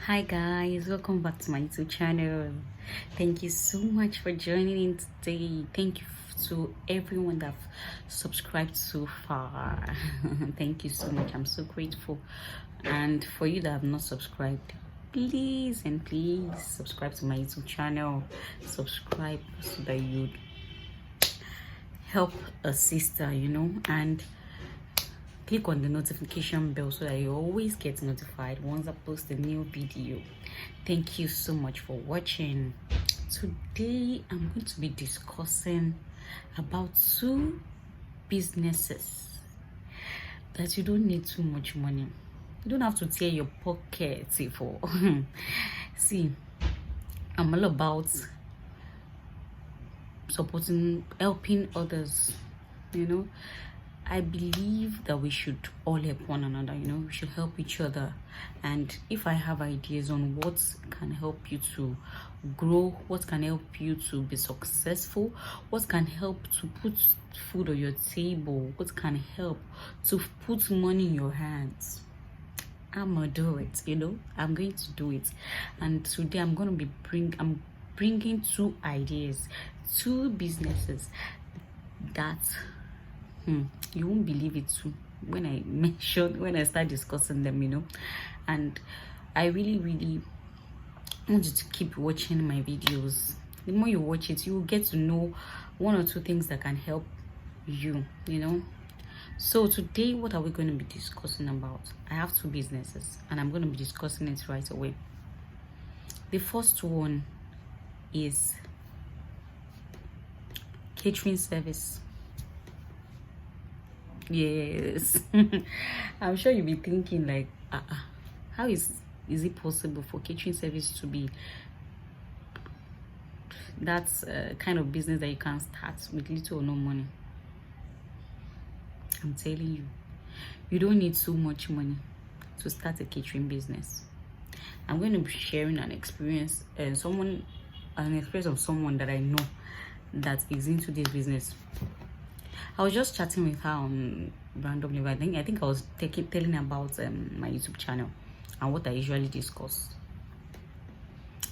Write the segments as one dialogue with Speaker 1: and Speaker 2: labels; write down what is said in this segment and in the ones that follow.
Speaker 1: Hi guys, welcome back to my YouTube channel. Thank you so much for joining in today. Thank you to everyone that subscribed so far. Thank you so much. I'm so grateful. And for you that have not subscribed, please and please subscribe to my YouTube channel. Subscribe so that you help a sister, and click on the notification bell so that you always get notified once I post a new video. Thank you so much for watching. Today I'm going to be discussing about two businesses that you don't need too much money. You don't have to tear your pocket for. See, I'm all about helping others, I believe that we should all help one another, we should help each other. And if I have ideas on what can help you to grow, what can help you to be successful, what can help to put food on your table, what can help to put money in your hands, I'm gonna do it, I'm going to do it. And today I'm bringing two ideas, two businesses that you won't believe it too when I start discussing them, and I really want you to keep watching my videos. The more you watch it, you will get to know one or two things that can help you. So today, what are we going to be discussing about? I have two businesses and I'm going to be discussing it right away. The first one is catering service. Yes. I'm sure you'll be thinking like, how is it possible for catering service to be that's kind of business that you can start with little or no money? I'm telling you, you don't need so much money to start a catering business. I'm going to be sharing an experience of someone that I know that is into this business. I was just chatting with her randomly. I think I was telling her about my YouTube channel and what I usually discuss.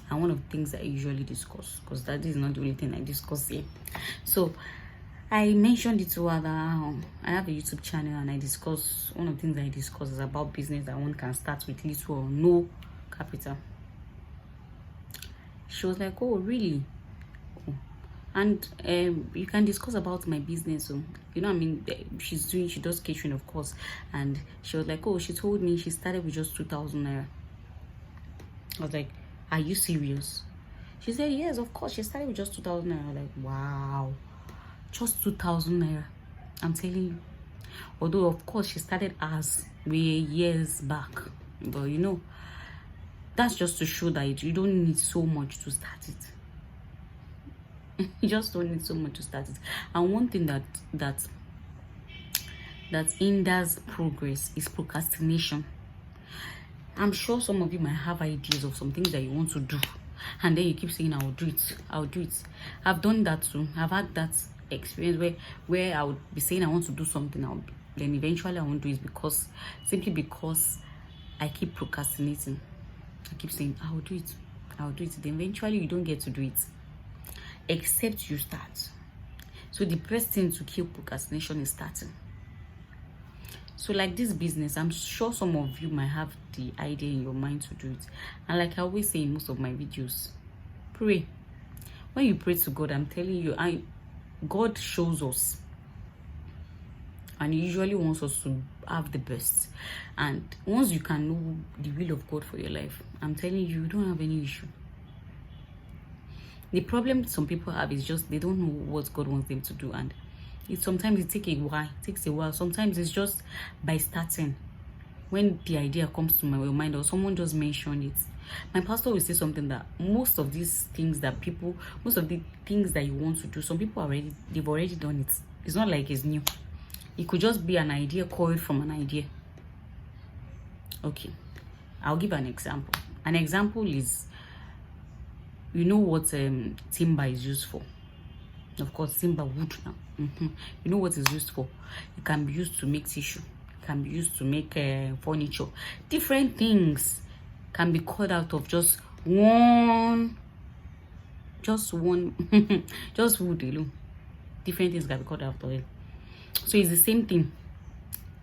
Speaker 1: And one of the things that I usually discuss, because that is not the only thing I discuss here. So I mentioned it to her that I have a YouTube channel and one of the things I discuss is about business that one can start with little or no capital. She was like, oh, really? And you can discuss about my business. So, she does catering, of course. And she was like, oh, she told me she started with just 2,000 naira. I was like, are you serious? She said, yes, of course. She started with just 2,000 naira. I was like, wow, just 2,000 naira. I'm telling you. Although, of course, she started as way years back. But, that's just to show that you don't need so much to start it. You just don't need so much to start it. And one thing that hinders progress is procrastination. I'm sure some of you might have ideas of some things that you want to do, and then you keep saying, I'll do it. I've done that too. I've had that experience where I would be saying I want to do something, then eventually I won't do it simply because I keep procrastinating. I keep saying I'll do it. Then eventually you don't get to do it, except you start. So the best thing to kill procrastination is starting. So like this business, I'm sure some of you might have the idea in your mind to do it. And like I always say in most of my videos, pray. When you pray to God, I'm telling you, God shows us. And he usually wants us to have the best. And once you can know the will of God for your life, I'm telling you, you don't have any issue. The problem some people have is just they don't know what God wants them to do, and sometimes it takes a while. Sometimes it's just by starting, when the idea comes to my mind or someone just mentioned it. My pastor will say something that most of the things that you want to do, some people they've already done it. It's not like it's new. It could just be an idea coiled from an idea. Okay, I'll give an example. An example is, you know what timber is used for? Of course, timber wood now. You know what it's used for? It can be used to make tissue. It can be used to make furniture. Different things. can be cut out of just one just wood alone. Different things can be cut out of it. So it's the same thing.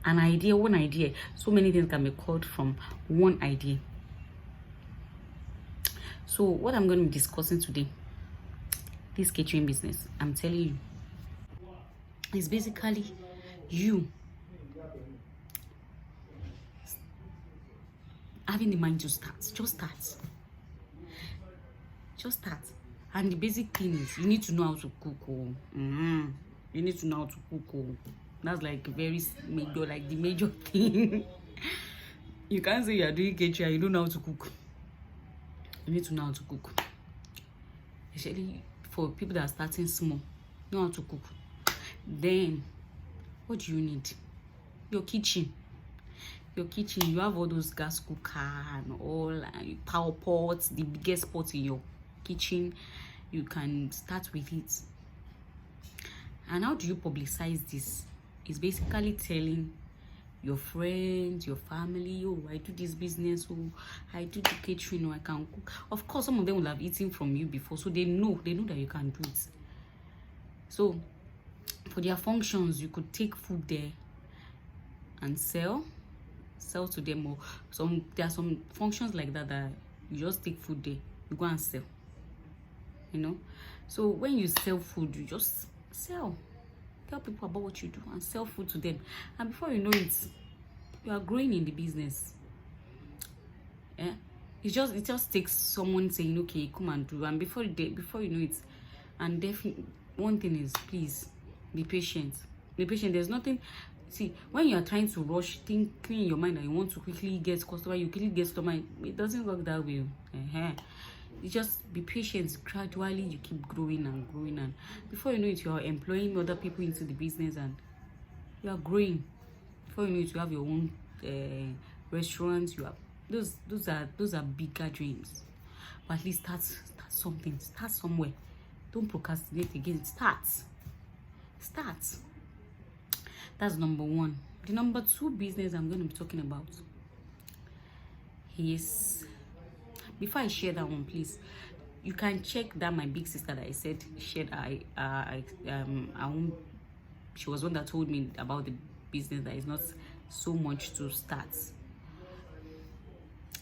Speaker 1: An idea, one idea, so many things can be cut from one idea. So what I'm going to be discussing today, this catering business, I'm telling you, is basically you having the mind to start. Just start. And the basic thing is you need to know how to cook. You need to know how to cook. That's like very major, like the major thing. You can't say you're doing catering and you don't know how to cook. You need to know how to cook. Especially for people that are starting small, know how to cook. Then what do you need? Your kitchen. You have all those gas cooker and all power pots, the biggest pot in your kitchen. You can start with it. And how do you publicize this? It's basically telling your friends, your family, oh, I do this business, oh, I do the catering, oh, I can cook. Of course, some of them will have eaten from you before, so they know that you can do it. So for their functions, you could take food there and sell to them, or there are some functions like that you just take food there, you go and sell. So when you sell food, you just sell, tell people about what you do and sell food to them, and before you know it, you are growing in the business. It just takes someone saying, okay, come and do, and before you know it. And definitely one thing is, please be patient. There's nothing. See, when you are trying to rush, thinking in your mind that you want to quickly get customer, it doesn't work that way. You just be patient. Gradually you keep growing, and before you know it, you are employing other people into the business, and you are growing. Before you know it, you have your own restaurants. You have those are bigger dreams, but at least start something. Start somewhere. Don't procrastinate again. Start. That's number one. The number two business I'm going to be talking about is, before I share that one, please, you can check that my big sister that I said shared. She was one that told me about the business that is not so much to start.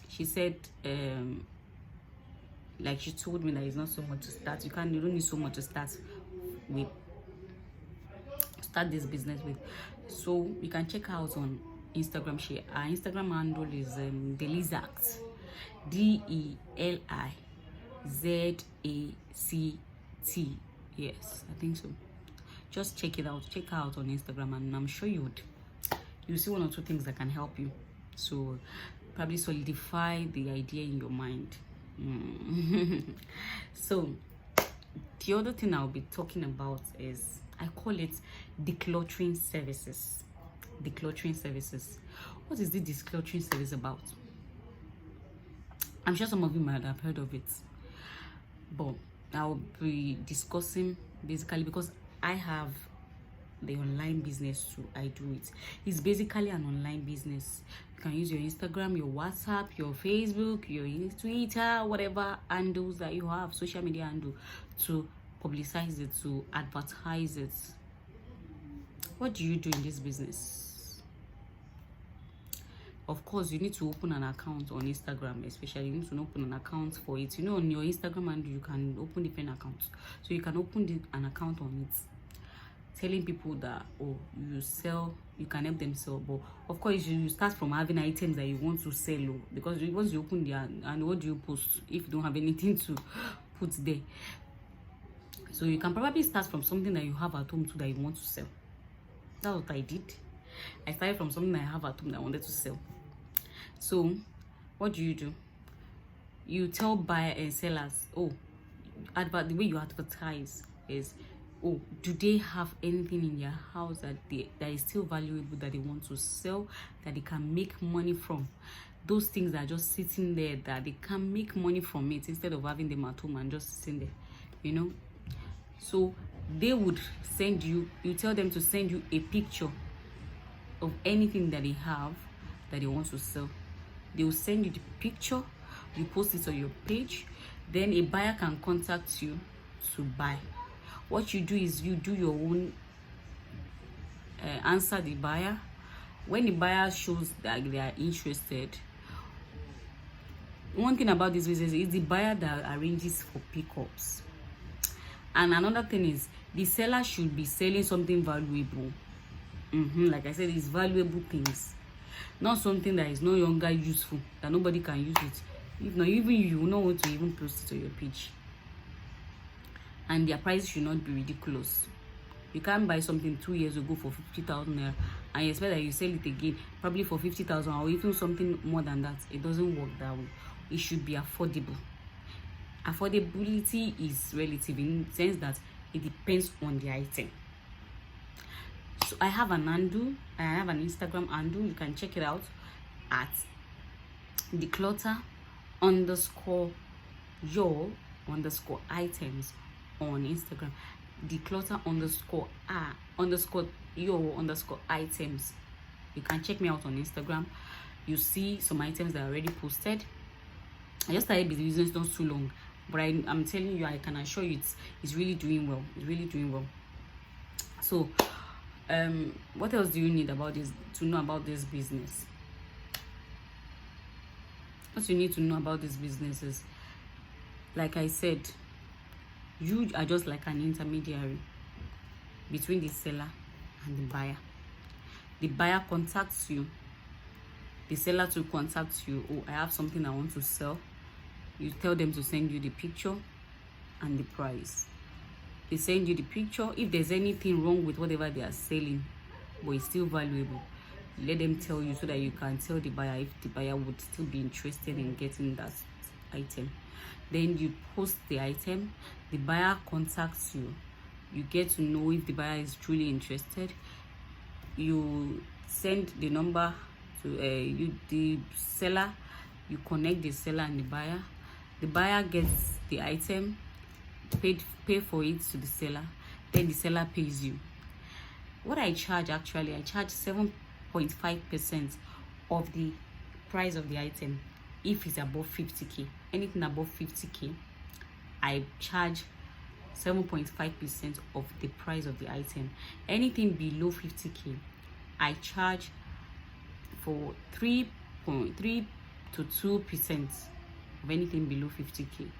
Speaker 1: She said, like she told me that it's not so much to start. You don't need so much to start this business with. So you can check her out on Instagram. Her Instagram handle is Delizact, DELIZACT. Yes, I think so. Just check it out. Check her out on Instagram, and I'm sure you'll see one or two things that can help you. So probably solidify the idea in your mind. So the other thing I'll be talking about is, I call it decluttering services. What is the decluttering service about? I'm sure some of you might have heard of it, but I'll be discussing basically, because I have the online business too. I do it. It's basically an online business. You can use your Instagram, your WhatsApp, your Facebook, your Twitter, whatever handles that you have, social media handle, to publicize it, to advertise it. What do you do in this business? Of course, you need to open an account on Instagram, especially. You need to open an account for it. On your Instagram handle, you can open different accounts. So you can open an account on it, telling people that, oh, you sell, you can help them sell. But of course, you start from having items that you want to sell, because once you open there, and what do you post if you don't have anything to put there? So you can probably start from something that you have at home too that you want to sell. That's what I did. I started from something I have at home that I wanted to sell. So what do? You tell buyers and sellers, the way you advertise is, oh, do they have anything in their house that is still valuable, that they want to sell, that they can make money from? Those things that are just sitting there, that they can make money from it, instead of having them at home and just sitting there, So they would send you tell them to send you a picture of anything that they have that they want to sell. They will send you the picture, you post it on your page, then a buyer can contact you to buy. What you do is you do your own answer the buyer. When the buyer shows that they are interested, one thing about this business is the buyer that arranges for pickups. And another thing is the seller should be selling something valuable. Like I said, it's valuable things, not something that is no longer useful, that nobody can use it. If not, even you will not want to even post it on your page. And their price should not be ridiculous. You can't buy something 2 years ago for 50,000 naira and you expect that you sell it again probably for 50,000 or even something more than that. It doesn't work that way. It should be affordable. Affordability is relative in the sense that it depends on the item. So I have an handle, I have an Instagram handle. You can check it out at declutter_your_items on Instagram. Declutter_your_items. You can check me out on Instagram. You see some items that are already posted. I just started the business not too long, but I'm telling you, I can assure you it's really doing well. It's really doing well. So what else do you need about this to know about this business? What you need to know about this business is, like I said, you are just like an intermediary between the seller and the buyer. The buyer contacts you, the seller to contact you. Oh, I have something I want to sell. You tell them to send you the picture and the price. They send you the picture. If there's anything wrong with whatever they are selling, but it's still valuable, let them tell you so that you can tell the buyer if the buyer would still be interested in getting that item. Then you post the item, the buyer contacts you, you get to know if the buyer is truly interested. You send the number to the seller, you connect the seller and the buyer gets the item, pay for it to the seller, then the seller pays you. What I charge, actually, I charge 7.5% of the price of the item if it's above 50k. Anything above 50k, I charge 7.5% of the price of the item. Anything below 50k, I charge for 3.3 to 2% of anything below 50k,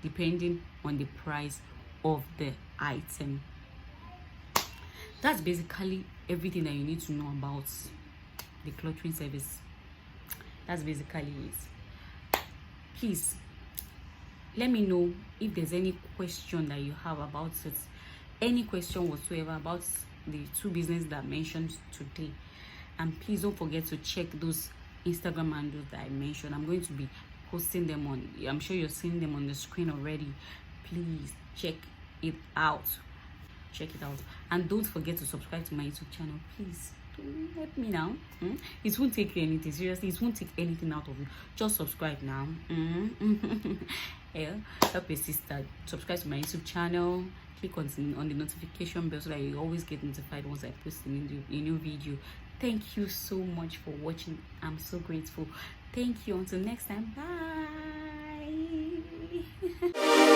Speaker 1: depending on the price of the item. That's basically everything that you need to know about the decluttering service. That's basically it. Please let me know if there's any question that you have about it, any question whatsoever about the two businesses that I mentioned today. And please don't forget to check those Instagram handles that I mentioned. I'm going to be posting them on, I'm sure you're seeing them on the screen already. Please check it out. And don't forget to subscribe to my YouTube channel. Please help me now. It won't take you anything, seriously. It won't take anything out of you. Just subscribe now. Yeah, help your sister. Subscribe to my YouTube channel. Click on the notification bell so that you always get notified once I post a new video. Thank you so much for watching. I'm so grateful. Thank you. Until next time. Bye.